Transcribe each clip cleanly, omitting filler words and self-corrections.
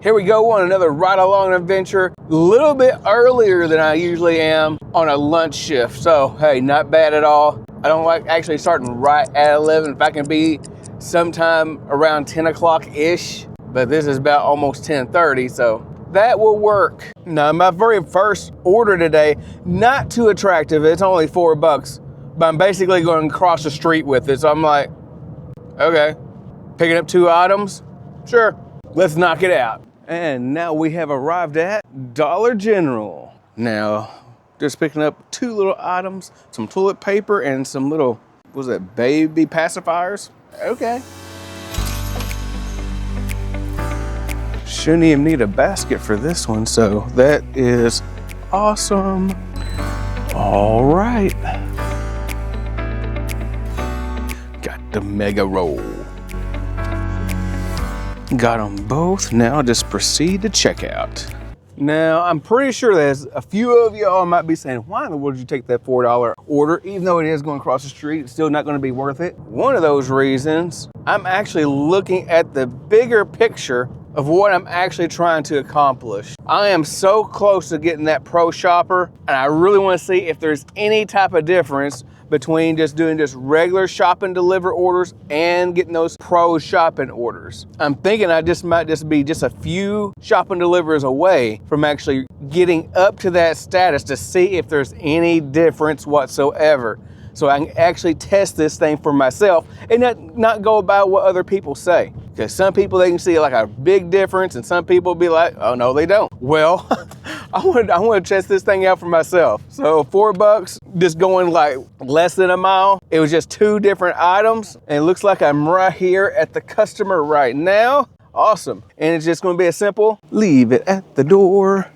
Here we go on another ride along adventure, a little bit earlier than I usually am on a lunch shift. So, hey, not bad at all. I don't like actually starting right at 11. If I can be sometime around 10 o'clock-ish, but this is about almost 10:30, so that will work. Now, my very first order today, not too attractive. It's only $4, but I'm basically going to cross the street with it. So I'm like, okay, picking up 2 items? Sure, let's knock it out. And now we have arrived at Dollar General. Now, just picking up 2 little items, some toilet paper and some little, what was that, baby pacifiers? Okay. Shouldn't even need a basket for this one, so that is awesome. All right. Got the mega roll. Got them both. Now just proceed to checkout. Now, I'm pretty sure there's a few of y'all might be saying, why in the world did you take that $4 order? Even though it is going across the street, it's still not going to be worth it. One of those reasons, I'm actually looking at the bigger picture of what I'm actually trying to accomplish. I am so close to getting that pro shopper, and I really want to see if there's any type of difference between just doing just regular shop and deliver orders and getting those pro shopping orders. I'm thinking I might be just a few shop and delivers away from actually getting up to that status to see if there's any difference whatsoever. So I can actually test this thing for myself and not go by what other people say. Because some people, they can see like a big difference, and some people be like, oh no, they don't. Well, I want to test this thing out for myself. So $4, just going like less than a mile. It was just 2 different items, and it looks like I'm right here at the customer right now. Awesome. And it's just going to be a simple, leave it at the door.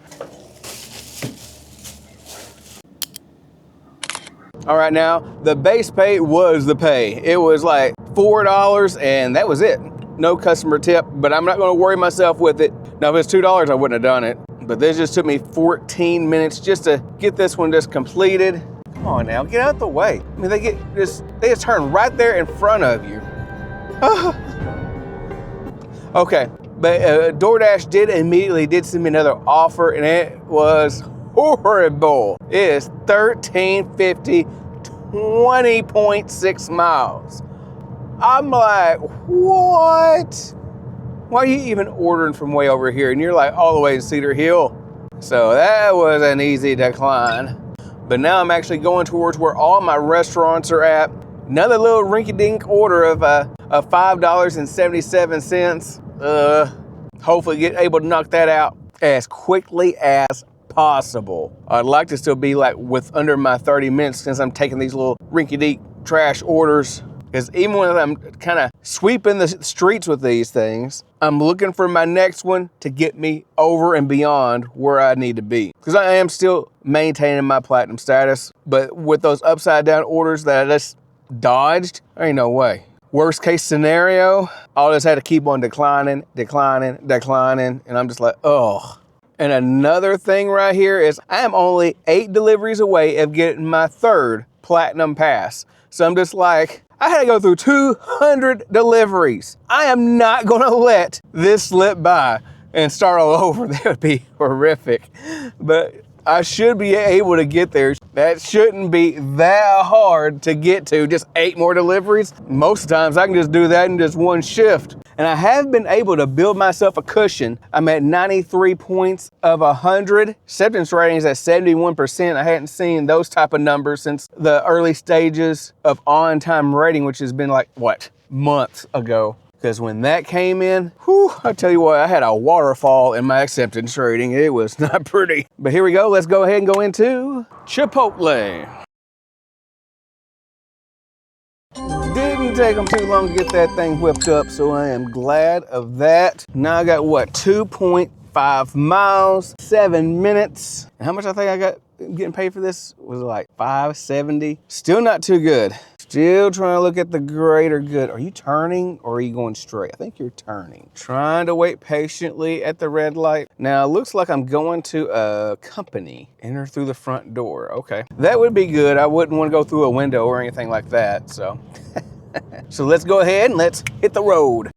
All right, now the base pay was the pay. It was like $4 and that was it. No customer tip, but I'm not going to worry myself with it. Now, if it's $2, I wouldn't have done it. But this just took me 14 minutes just to get this one just completed. Come on now, get out the way. I mean, they just turn right there in front of you. Okay, but DoorDash immediately send me another offer, and it was horrible. It is $13.50, 20.6 miles. I'm like, what? Why are you even ordering from way over here? And you're like all the way in Cedar Hill. So that was an easy decline. But now I'm actually going towards where all my restaurants are at. Another little rinky-dink order of $5.77. Hopefully get able to knock that out as quickly as possible. I'd like to still be like with under my 30 minutes since I'm taking these little rinky-dink trash orders. Because even when I'm kind of sweeping the streets with these things, I'm looking for my next one to get me over and beyond where I need to be. Because I am still maintaining my platinum status, but with those upside down orders that I just dodged, there ain't no way. Worst case scenario, I'll just have to keep on declining, and I'm just like, oh. And another thing right here is I am only 8 deliveries away of getting my 3rd platinum pass. So I'm just like, I had to go through 200 deliveries. I am not gonna let this slip by and start all over. That would be horrific. But I should be able to get there. That shouldn't be that hard to get to, just 8 more deliveries. Most times I can just do that in just one shift. And I have been able to build myself a cushion. I'm at 93 points of 100. Acceptance rating is at 71%. I hadn't seen those type of numbers since the early stages of on-time rating, which has been like, what, months ago. Because when that came in, whew, I tell you what, I had a waterfall in my acceptance rating. It was not pretty. But here we go. Let's go ahead and go into Chipotle. Didn't take them too long to get that thing whipped up, so I am glad of that. Now I got, what, 2.5 miles, 7 minutes. And how much I think I got getting paid for this? Was it like $5.70? Still not too good. Still trying to look at the greater good. Are you turning or are you going straight? I think you're turning. Trying to wait patiently at the red light. Now it looks like I'm going to a company. Enter through the front door. Okay. That would be good. I wouldn't want to go through a window or anything like that. So, so let's go ahead and let's hit the road.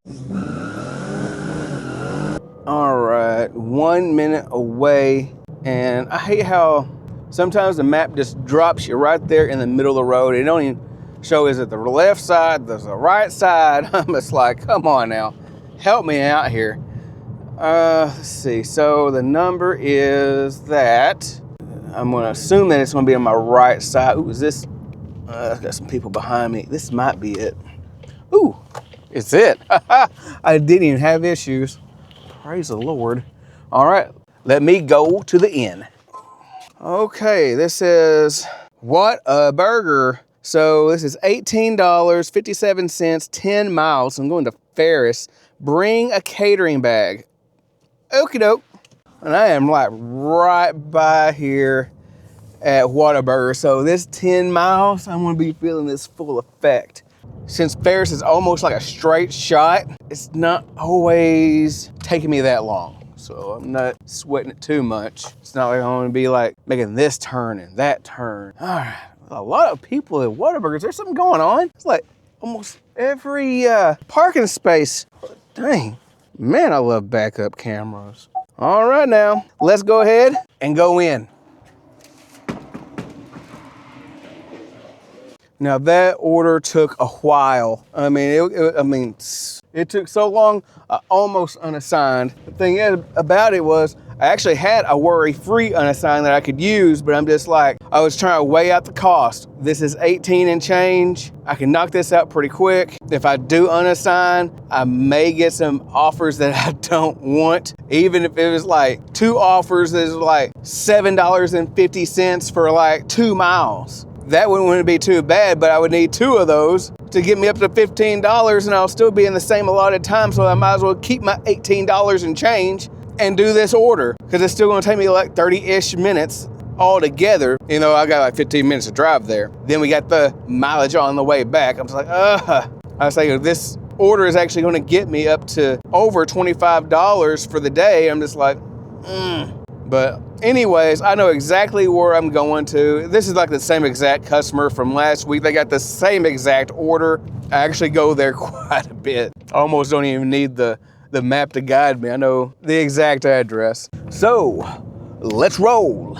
All right, 1 minute away. And I hate how sometimes the map just drops you right there in the middle of the road. It don't even show, is it the left side, there's the right side. I'm just like, come on now, help me out here. Let's see, so the number is that. I'm gonna assume that it's gonna be on my right side. Ooh, is this, I've got some people behind me. This might be it. Ooh, it's it. I didn't even have issues. Praise the Lord. All right, let me go to the inn. Okay, this is What a Burger. So this is $18.57, 10 miles. I'm going to Ferris. Bring a catering bag. Okie doke. And I am like right by here at Whataburger. So this 10 miles, I'm gonna be feeling this full effect. Since Ferris is almost like a straight shot, it's not always taking me that long. So I'm not sweating it too much. It's not like I'm gonna be like making this turn and that turn. All right, a lot of people at Whataburgers. There's something going on. It's like almost every parking space. Dang, man, I love backup cameras. All right now, let's go ahead and go in. Now that order took a while. I mean, it took so long, almost unassigned. The thing about it was, I actually had a worry-free unassigned that I could use, but I'm just like, I was trying to weigh out the cost. This is 18 and change. I can knock this out pretty quick. If I do unassigned, I may get some offers that I don't want. Even if it was like 2 offers, is like $7.50 for like 2 miles. That wouldn't be too bad, but I would need 2 of those to get me up to $15, and I'll still be in the same allotted time, so I might as well keep my $18 and change and do this order, because it's still gonna take me like 30-ish minutes altogether. You know, I got like 15 minutes to drive there. Then we got the mileage on the way back. I'm just like, I was thinking this order is actually gonna get me up to over $25 for the day. I'm just like, But anyways, I know exactly where I'm going to. This is like the same exact customer from last week. They got the same exact order. I actually go there quite a bit. I almost don't even need the map to guide me. I know the exact address. So, let's roll.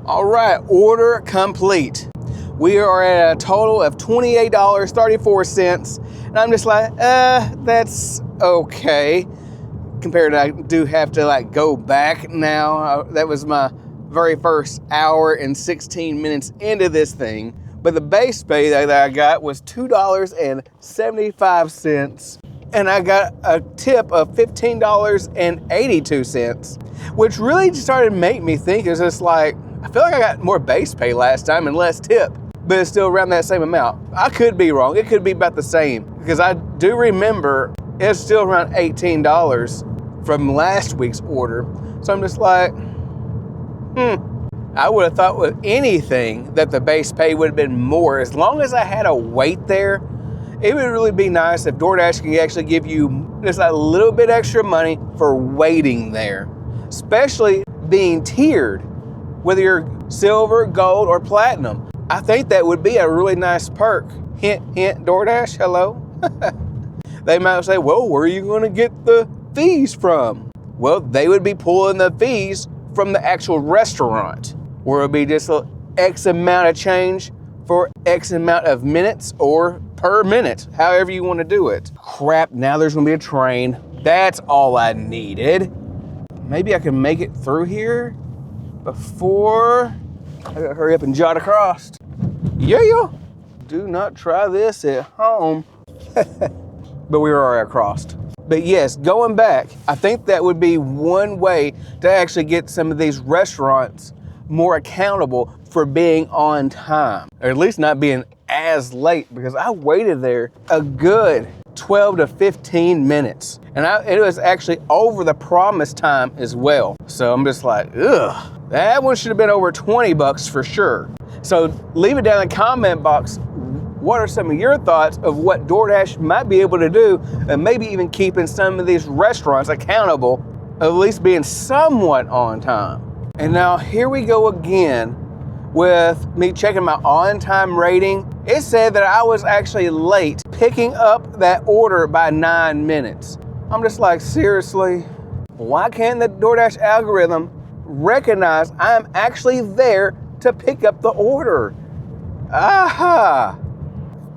All right, order complete. We are at a total of $28.34. And I'm just like, that's okay. Compared to, I do have to like go back now. That was my very first hour and 16 minutes into this thing. But the base pay that I got was $2.75. And I got a tip of $15.82, which really started to make me think, it's just like, I feel like I got more base pay last time and less tip, but it's still around that same amount. I could be wrong. It could be about the same, because I do remember it's still around $18 from last week's order. So I'm just like, I would have thought with anything that the base pay would have been more. As long as I had a wait there, it would really be nice if DoorDash can actually give you just a little bit extra money for waiting there, especially being tiered, whether you're silver, gold, or platinum. I think that would be a really nice perk. Hint, hint, DoorDash, hello? They might say, well, where are you going to get the fees from? Well, they would be pulling the fees from the actual restaurant, where it would be just X amount of change for X amount of minutes or per minute, however you want to do it. Crap, now there's going to be a train. That's all I needed. Maybe I can make it through here before I gotta hurry up and jot across. Yeah. Do not try this at home. But we are across. But yes, going back, I think that would be one way to actually get some of these restaurants more accountable for being on time, or at least not being as late, because I waited there a good 12 to 15 minutes. And it was actually over the promised time as well. So I'm just like, ugh, that one should have been over 20 bucks for sure. So leave it down in the comment box. What are some of your thoughts of what DoorDash might be able to do, and maybe even keeping some of these restaurants accountable, at least being somewhat on time? And now here we go again with me checking my on-time rating, it said that I was actually late picking up that order by 9 minutes. I'm just like, seriously? Why can't the DoorDash algorithm recognize I'm actually there to pick up the order? Aha!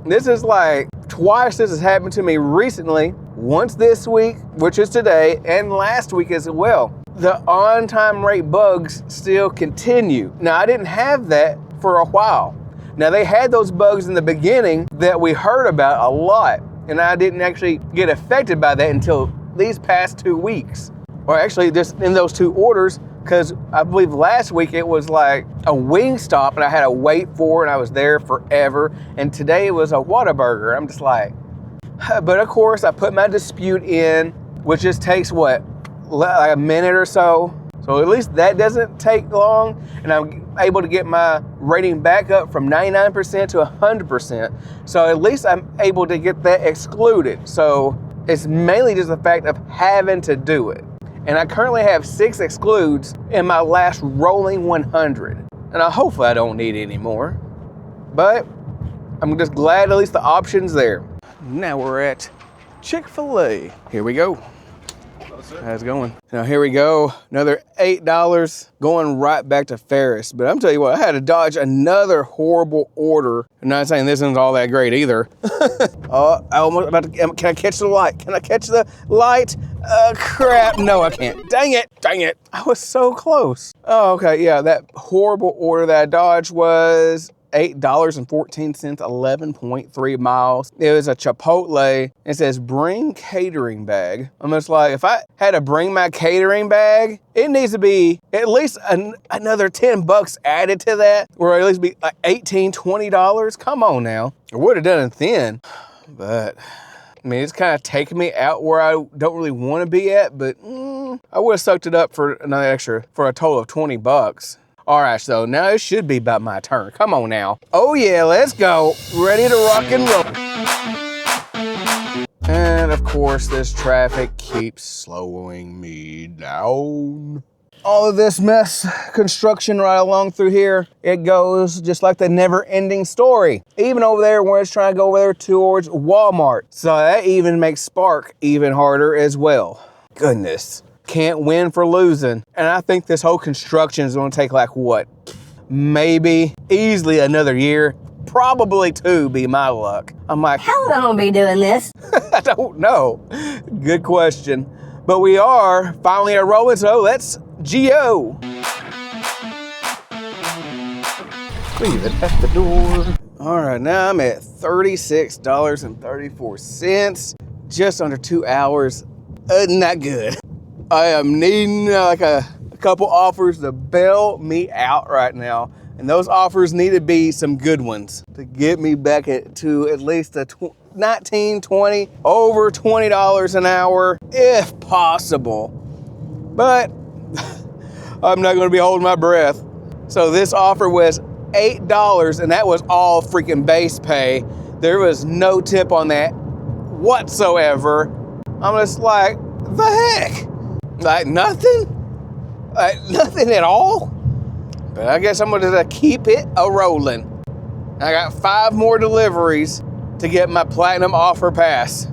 This is like twice this has happened to me recently. Once this week, which is today, and last week as well. The on-time rate bugs still continue. Now, I didn't have that for a while. Now, they had those bugs in the beginning that we heard about a lot, and I didn't actually get affected by that until these past 2 weeks. Or actually, just in those 2 orders, because I believe last week it was like a Wingstop, and I had to wait for it, and I was there forever. And today it was a Whataburger. I'm just like, but of course, I put my dispute in, which just takes what? Like a minute or so. So at least that doesn't take long, and I'm able to get my rating back up from 99% to 100%. So at least I'm able to get that excluded. So it's mainly just the fact of having to do it. And I currently have 6 excludes in my last rolling 100. And hopefully I don't need any more. But I'm just glad at least the option's there. Now we're at Chick-fil-A. Here we go. How's it going? Now here we go. Another $8 going right back to Ferris. But I'm telling you what, I had to dodge another horrible order. I'm not saying this isn't all that great either. Oh, I almost about to, can I catch the light? Can I catch the light? Crap, no I can't. Dang it, I was so close. Oh, okay, yeah, that horrible order that I dodged was $8.14, 11.3 miles. It was a Chipotle. It says bring catering bag. I'm just like, if I had to bring my catering bag, it needs to be at least another $10 added to that, or at least be like $18, $20. Come on now. I would have done it then, but I mean, it's kind of taking me out where I don't really want to be at, but I would have sucked it up for another extra, for a total of $20. All right, so now it should be about my turn. Come on now. Oh yeah, let's go. Ready to rock and roll. And of course, this traffic keeps slowing me down. All of this mess, construction right along through here, it goes just like the never-ending story. Even over there where it's trying to go over there towards Walmart. So that even makes Spark even harder as well. Goodness. Can't win for losing. And I think this whole construction is going to take like what? Maybe easily another year. Probably 2 be my luck. I'm like, how am I going to be doing this? I don't know. Good question. But we are finally rolling, so let's go. Leave it at the door. All right, now I'm at $36.34. Just under 2 hours. Not good. I am needing like a couple offers to bail me out right now. And those offers need to be some good ones to get me back to at least a 19, 20, over $20 an hour, if possible. But I'm not going to be holding my breath. So this offer was $8, and that was all freaking base pay. There was no tip on that whatsoever. I'm just like, the heck? Like nothing? Like nothing at all? But I guess I'm gonna keep it a-rolling. I got 5 more deliveries to get my platinum offer pass.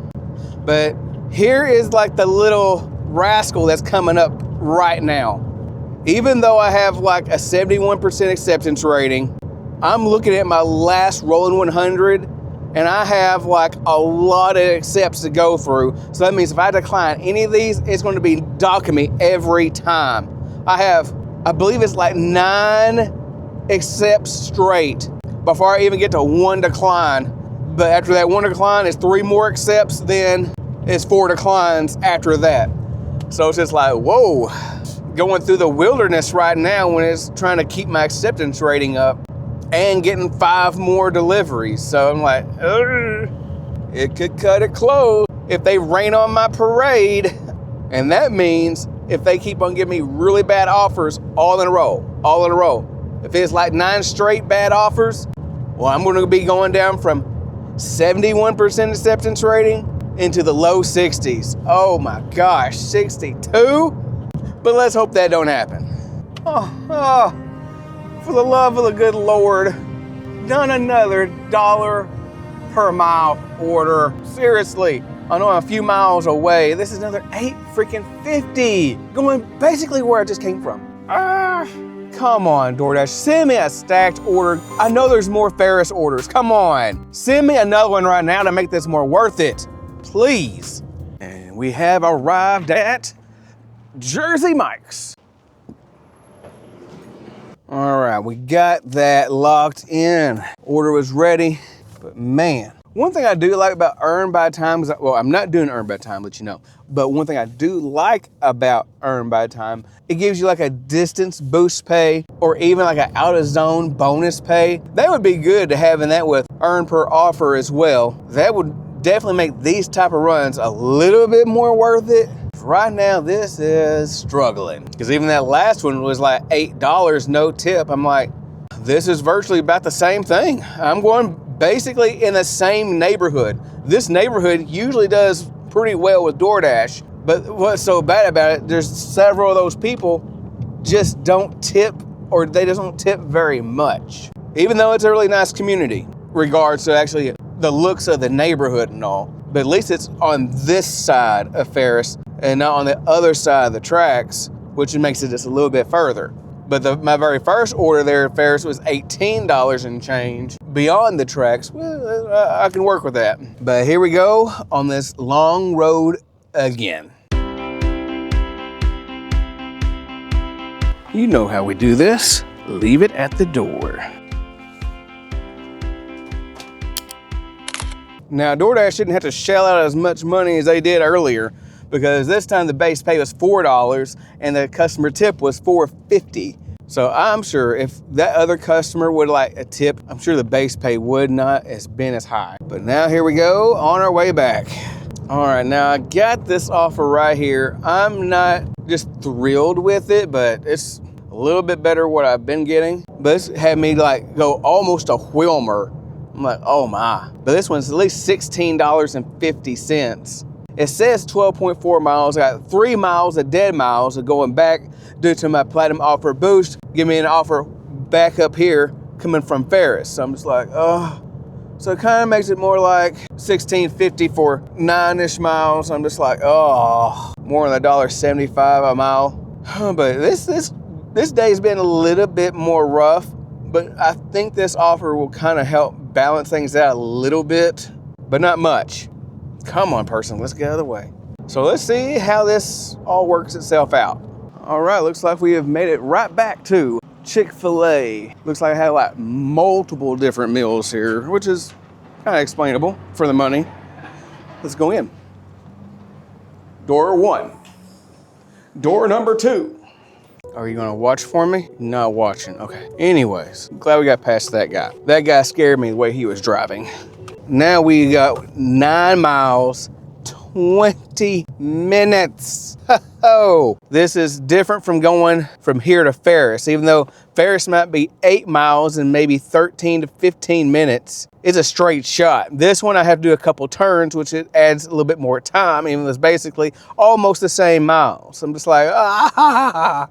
But here is like the little rascal that's coming up right now. Even though I have like a 71% acceptance rating, I'm looking at my last rolling 100, and I have like a lot of accepts to go through. So that means if I decline any of these, it's going to be docking me every time. I believe it's like 9 accepts straight before I even get to 1 decline. But after that 1 decline is 3 more accepts, then it's 4 declines after that. So it's just like, whoa, going through the wilderness right now when it's trying to keep my acceptance rating up and getting 5 more deliveries. So I'm like, it could cut it close if they rain on my parade. And that means if they keep on giving me really bad offers all in a row. If it's like 9 straight bad offers, well, I'm going to be going down from 71% acceptance rating into the low 60s. Oh my gosh, 62? But let's hope that don't happen. For the love of the good Lord, done another $1 per mile order. Seriously, I know I'm a few miles away. This is another $8.50, going basically where I just came from. Come on, DoorDash, send me a stacked order. I know there's more Ferris orders. Come on, send me another one right now to make this more worth it, please. And we have arrived at Jersey Mike's. All right, we got that locked in. Order was ready, but man, one thing I do like about Earn by Time is, well, I'm not doing Earn by Time, let you know, but one thing I do like about Earn by Time, it gives you like a distance boost pay or even like an out of zone bonus pay. That would be good to having that with Earn per offer as well. That would definitely make these type of runs a little bit more worth it. Right now, this is struggling because even that last one was like $8, no tip. I'm like, this is virtually about the same thing. I'm going basically in the same neighborhood. This neighborhood usually does pretty well with DoorDash, but what's so bad about it, there's several of those people just don't tip, or they just don't tip very much. Even though it's a really nice community, regards to actually the looks of the neighborhood and all. But at least it's on this side of Ferris and not on the other side of the tracks, which makes it just a little bit further. But my very first order there at Ferris was $18 and change. Beyond the tracks, well, I can work with that. But here we go on this long road again. You know how we do this. Leave it at the door. Now, DoorDash didn't have to shell out as much money as they did earlier, because this time the base pay was $4 and the customer tip was $4.50. So I'm sure if that other customer would like a tip, I'm sure the base pay would not have been as high. But now here we go on our way back. All right, now I got this offer right here. I'm not just thrilled with it, but it's a little bit better what I've been getting. But this had me like go almost a Wilmer. I'm like, oh my. But this one's at least $16.50. It says 12.4 miles. I got 3 miles of dead miles of going back due to my Platinum Offer Boost. Give me an offer back up here coming from Ferris. So I'm just like, oh. So it kind of makes it more like $16.50 for 9-ish miles. I'm just like, oh, more than $1.75 a mile. But this day's been a little bit more rough, but I think this offer will kind of help balance things out a little bit, but not much. Come on, person, let's get out of the way. So let's see how this all works itself out. All right, looks like we have made it right back to Chick-fil-A. Looks like I have like multiple different meals here, which is kind of explainable for the money. Let's go in. Door 1. Door number 2. Are you gonna watch for me? Not watching, okay. Anyways, I'm glad we got past that guy. That guy scared me the way he was driving. Now we got 9 miles, 20 minutes. Oh, this is different from going from here to Ferris. Even though Ferris might be 8 miles and maybe 13 to 15 minutes, it's a straight shot. This one I have to do a couple turns, which it adds a little bit more time, even though it's basically almost the same miles. I'm just like, ah.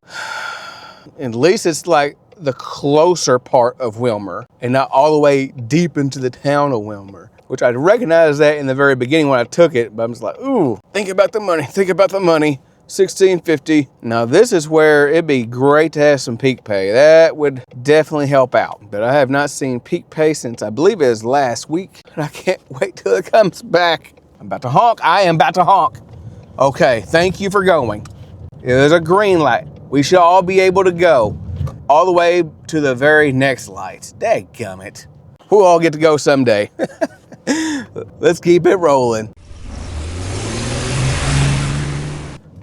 At least it's like the closer part of Wilmer and not all the way deep into the town of Wilmer, which I recognized that in the very beginning when I took it, but I'm just like, ooh, think about the money, think about the money. $16.50. Now this is where it'd be great to have some peak pay. That would definitely help out. But I have not seen peak pay since I believe it was last week. And I can't wait till it comes back. I'm about to honk. I am about to honk. Okay, thank you for going. There's a green light. We should all be able to go all the way to the very next light. Dadgummit. We'll all get to go someday. Let's keep it rolling.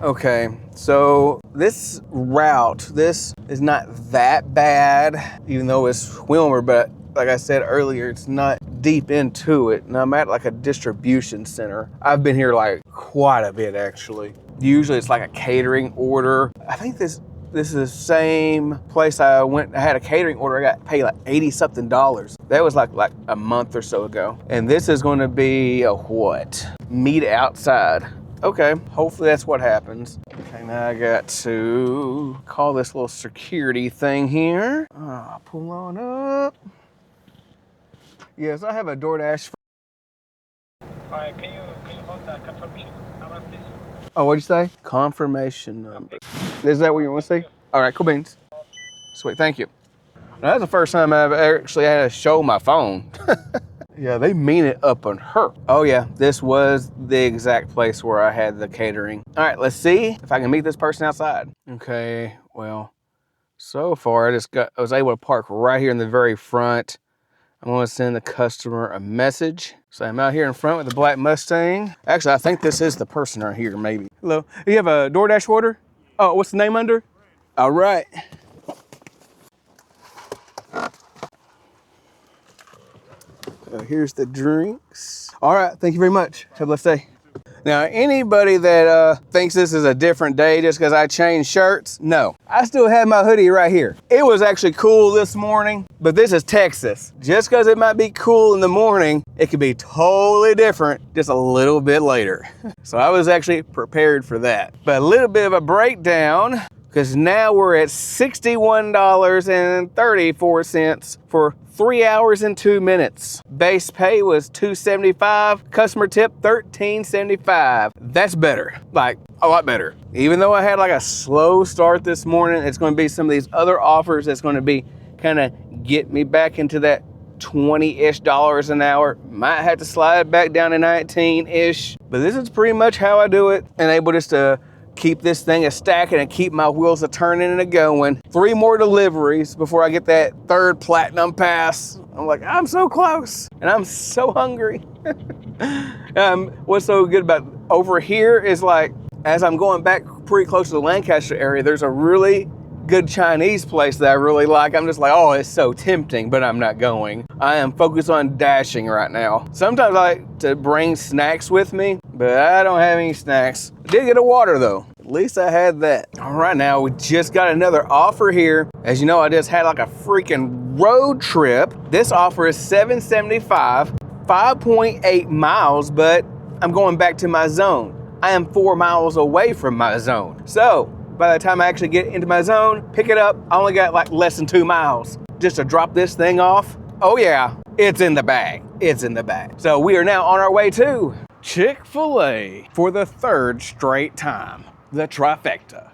Okay, so this route, this is not that bad, even though it's Wilmer, but like I said earlier, it's not deep into it. And I'm at like a distribution center. I've been here like quite a bit actually. Usually it's like a catering order. I think this is the same place I had a catering order. I got paid like $80-something. That was like a month or so ago. And this is going to be a what? Meet outside. Okay, hopefully that's what happens. Okay, now I got to call this little security thing here. Pull on up. Yes, I have a Doordash. Alright, can you hold that confirmation number, please? Oh, what'd you say? Confirmation number. Is that what you want to say? All right, cool beans. Sweet, thank you. Now, that's the first time I've actually had to show my phone. Yeah, they mean it up on her. Oh yeah, this was the exact place where I had the catering. All right, let's see if I can meet this person outside. Okay, well, so far I was able to park right here in the very front. I'm gonna send the customer a message. So I'm out here in front with the black Mustang. Actually, I think this is the person right here, maybe. Hello, you have a DoorDash order? Oh, what's the name under? All right. Here's the drinks. All right, thank you very much. Have a blessed day. Now, anybody that thinks this is a different day just because I changed shirts, no. I still have my hoodie right here. It was actually cool this morning, but this is Texas. Just because it might be cool in the morning, it could be totally different just a little bit later. So I was actually prepared for that. But a little bit of a breakdown, because now we're at $61.34 for 3 hours and 2 minutes. Base pay was $2.75. Customer tip $13.75. That's better, like a lot better. Even though I had like a slow start this morning, it's going to be some of these other offers that's going to be kind of get me back into that 20-ish dollars an hour. Might have to slide back down to 19-ish, but this is pretty much how I do it, and able just to keep this thing a stacking and keep my wheels a turning and a going. 3 more deliveries before I get that 3rd platinum pass. I'm like, I'm so close and I'm so hungry. What's so good about over here is like, as I'm going back pretty close to the Lancaster area, there's a really good Chinese place that I really like. I'm just like, oh, it's so tempting, but I'm not going. I am focused on dashing right now. Sometimes I like to bring snacks with me, but I don't have any snacks. I did get a water though. At least I had that. All right, now we just got another offer here. As you know, I just had like a freaking road trip. This offer is $7.75, 5.8 miles, but I'm going back to my zone. I am 4 miles away from my zone. So by the time I actually get into my zone, pick it up, I only got like less than 2 miles just to drop this thing off. Oh yeah, it's in the bag. It's in the bag. So we are now on our way to Chick-fil-A for the 3rd straight time, the trifecta.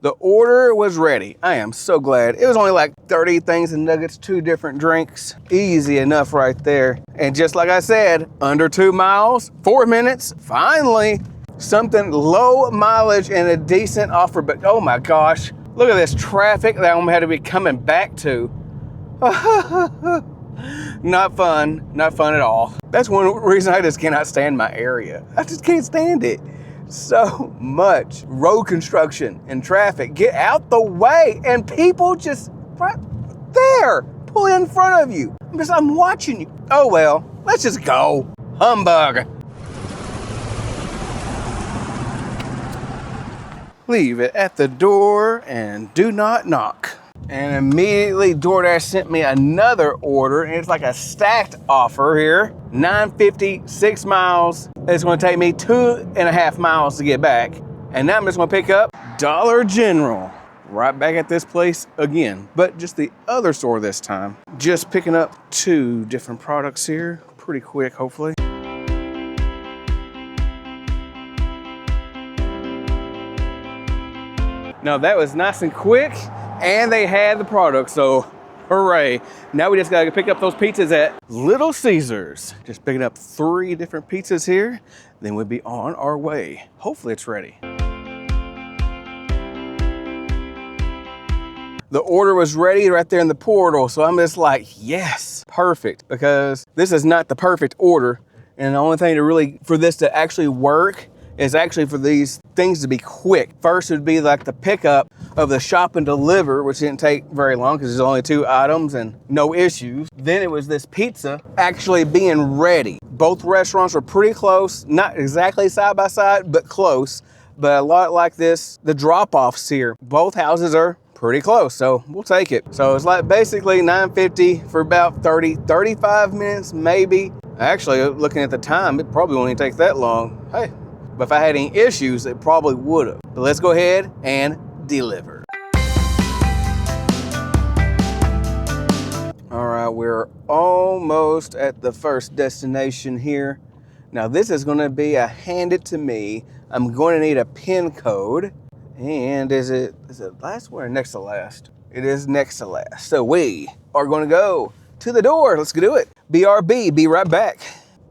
The order was ready. I am so glad. It was only like 30 things and nuggets, 2 different drinks. Easy enough right there. And just like I said, under 2 miles, 4 minutes, finally, something low mileage and a decent offer. But oh my gosh, look at this traffic that I'm gonna have to be coming back to. Not fun, not fun at all. That's one reason I just cannot stand my area. I just can't stand it. So much road construction and traffic. Get out the way, and people just right there, pull in front of you. I'm watching you. Oh well, let's just go. Humbug. Leave it at the door and do not knock. And immediately DoorDash sent me another order, and it's like a stacked offer here. $9.50, 6 miles. It's gonna take me 2.5 miles to get back. And now I'm just gonna pick up Dollar General. Right back at this place again, but just the other store this time. Just picking up 2 different products here, pretty quick, hopefully. No, that was nice and quick, and they had the product, so hooray. Now we just gotta pick up those pizzas at Little Caesars. Just picking up 3 different pizzas here, then we'll be on our way. Hopefully it's ready. The order was ready right there in the portal, so I'm just like, yes, perfect, because this is not the perfect order, and the only thing to really, for this to actually work, is actually for these things to be quick. First would be like the pickup of the shop and deliver, which didn't take very long because there's only 2 items and no issues. Then it was this pizza actually being ready. Both restaurants were pretty close, not exactly side by side, but close. But a lot like this, the drop-offs here, both houses are pretty close, so we'll take it. So it's like basically $9.50 for about 35 minutes maybe. Actually, looking at the time, it probably won't even take that long. Hey, but if I had any issues, it probably would have. But let's go ahead and deliver. All right, we're almost at the first destination here. Now this is gonna be a hand it to me. I'm going to need a PIN code. And is it last one or next to last? It is next to last. So we are gonna go to the door. Let's do it. BRB, be right back.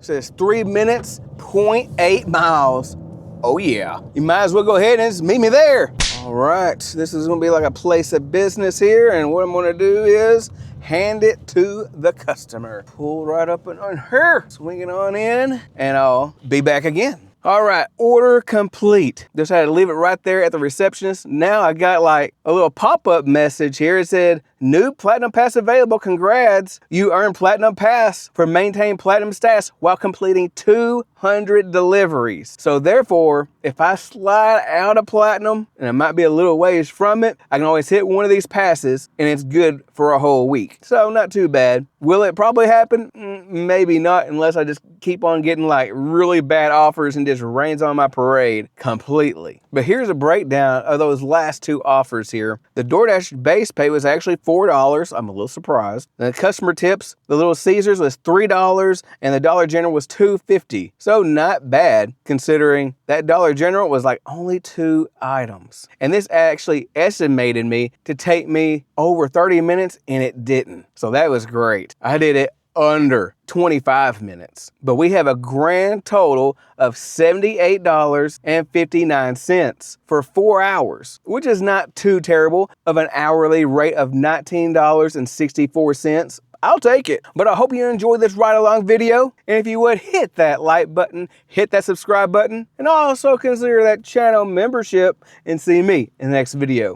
It says 3 minutes, 0.8 miles. Oh yeah. You might as well go ahead and just meet me there. All right, this is gonna be like a place of business here, and what I'm gonna do is hand it to the customer. Pull right up and on her, swing it on in, and I'll be back again. All right, order complete. Just had to leave it right there at the receptionist. Now I got like a little pop-up message here. It said, new Platinum Pass available, congrats. You earned Platinum Pass for maintain Platinum status while completing 200 deliveries. So therefore, if I slide out of Platinum, and it might be a little ways from it, I can always hit one of these passes and it's good for a whole week. So not too bad. Will it probably happen? Maybe not, unless I just keep on getting like really bad offers and just rains on my parade completely. But here's a breakdown of those last two offers here. The Doordash base pay was actually $4. I'm a little surprised. The customer tips, the Little Caesars was $3 and the Dollar General was $2.50. So not bad considering that Dollar General was like only 2 items. And this actually estimated me to take me over 30 minutes and it didn't. So that was great. I did it under 25 minutes. But we have a grand total of $78.59 for 4 hours, which is not too terrible of an hourly rate of $19.64. I'll take it. But I hope you enjoyed this ride along video. And if you would, hit that like button, hit that subscribe button, and also consider that channel membership and see me in the next video.